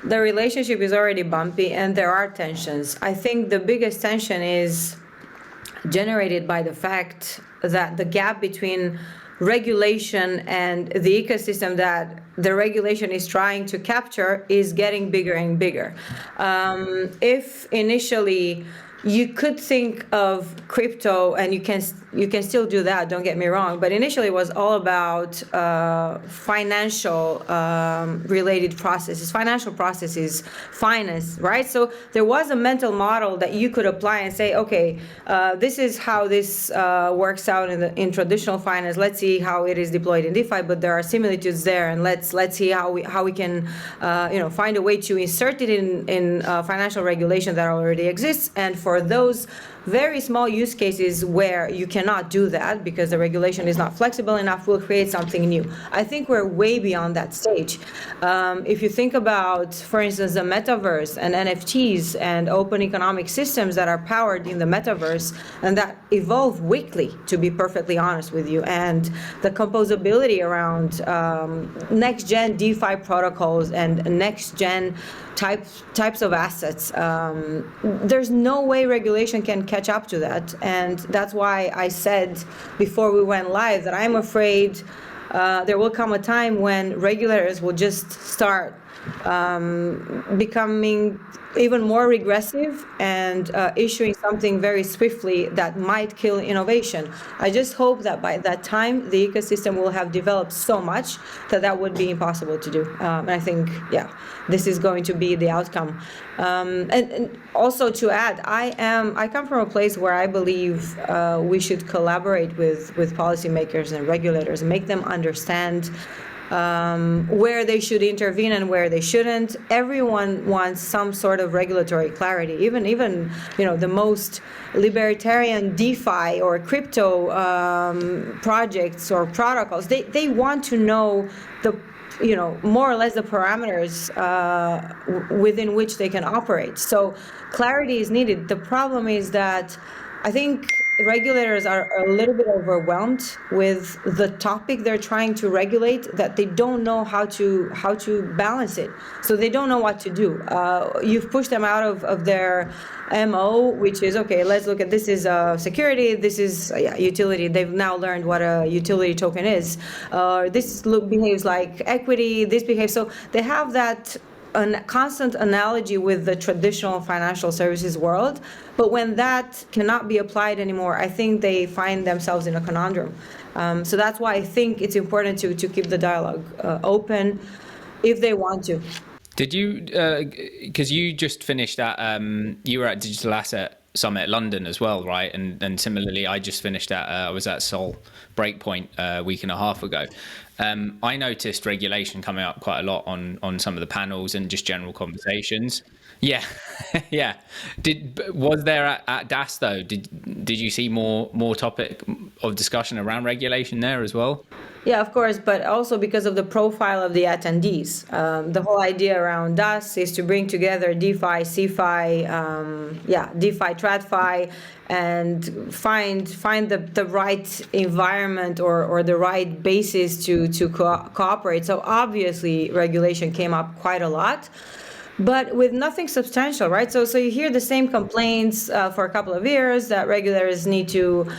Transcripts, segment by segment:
the relationship is already bumpy and there are tensions. I think the biggest tension is generated by the fact that the gap between regulation and the ecosystem that the regulation is trying to capture is getting bigger and bigger. If initially you could think of crypto, and you can still do that, don't get me wrong, but initially it was all about financial related processes, financial processes, finance, right? So there was a mental model that you could apply and say, okay, this is how this works out in traditional finance. Let's see how it is deployed in DeFi, but there are similitudes there, and let's see how we can find a way to insert it in financial regulation that already exists. And for those very small use cases where you cannot do that because the regulation is not flexible enough, we'll create something new. I think we're way beyond that stage. If you think about, for instance, the metaverse and NFTs and open economic systems that are powered in the metaverse and that evolve weekly, to be perfectly honest with you, and the composability around next-gen DeFi protocols and next-gen types of assets, there's no way regulation can catch up to that. And that's why I said before we went live that I'm afraid there will come a time when regulators will just start becoming even more regressive and issuing something very swiftly that might kill innovation. I just hope that by that time the ecosystem will have developed so much that would be impossible to do. And I think, yeah, this is going to be the outcome. And also to add, I come from a place where I believe we should collaborate with policymakers and regulators and make them understand where they should intervene and where they shouldn't. Everyone wants some sort of regulatory clarity. Even the most libertarian DeFi or crypto projects or protocols, they want to know the more or less the parameters within which they can operate. So clarity is needed. The problem is that I think regulators are a little bit overwhelmed with the topic they're trying to regulate, that they don't know how to balance it. So they don't know what to do. You've pushed them out of their MO, which is, okay, let's look at, this is security, this is utility. They've now learned what a utility token is. This behaves like equity, this behaves. So they have that a constant analogy with the traditional financial services world, but when that cannot be applied anymore, I think they find themselves in a conundrum. So that's why I think it's important to keep the dialogue open if they want to. Did you, because you just finished at, you were at Digital Asset Summit London as well, right? And similarly, I just finished I was at Sol Breakpoint a week and a half ago. I noticed regulation coming up quite a lot on some of the panels and just general conversations. Yeah, yeah. Was there at DAS though? Did you see more topic of discussion around regulation there as well? Yeah, of course, but also because of the profile of the attendees. The whole idea around DAS is to bring together DeFi, CeFi, DeFi, TradFi, and find the right environment or the right basis to cooperate. So obviously regulation came up quite a lot, but with nothing substantial, right? So you hear the same complaints for a couple of years that regulators need to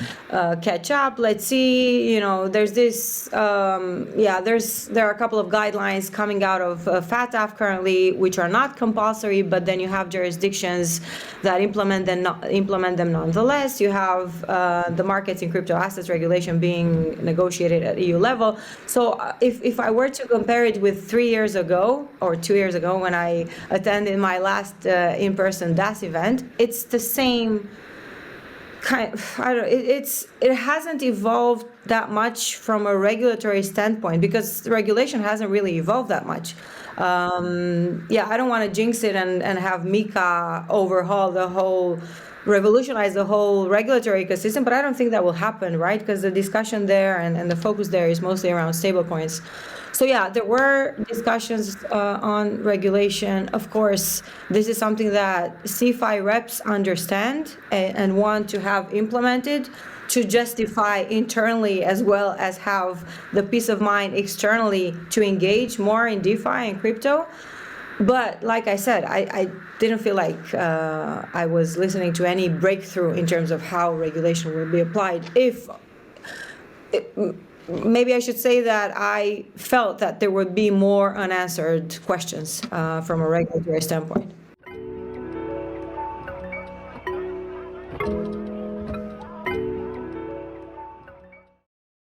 catch up. Let's see, there's this, there are a couple of guidelines coming out of FATF currently, which are not compulsory, but then you have jurisdictions that implement them nonetheless. You have the markets in crypto assets regulation being negotiated at EU level. So if I were to compare it with 3 years ago or 2 years ago when I attended my last in-person DAS event, it's the same kind of, it hasn't evolved that much from a regulatory standpoint because regulation hasn't really evolved that much. I don't want to jinx it and have Mika revolutionize the whole regulatory ecosystem, but I don't think that will happen, right? Because the discussion there and the focus there is mostly around stablecoins. So yeah, there were discussions on regulation. Of course, this is something that CeFi reps understand and want to have implemented to justify internally as well as have the peace of mind externally to engage more in DeFi and crypto. But like I said, I didn't feel like I was listening to any breakthrough in terms of how regulation will be applied. Maybe I should say that I felt that there would be more unanswered questions from a regulatory standpoint.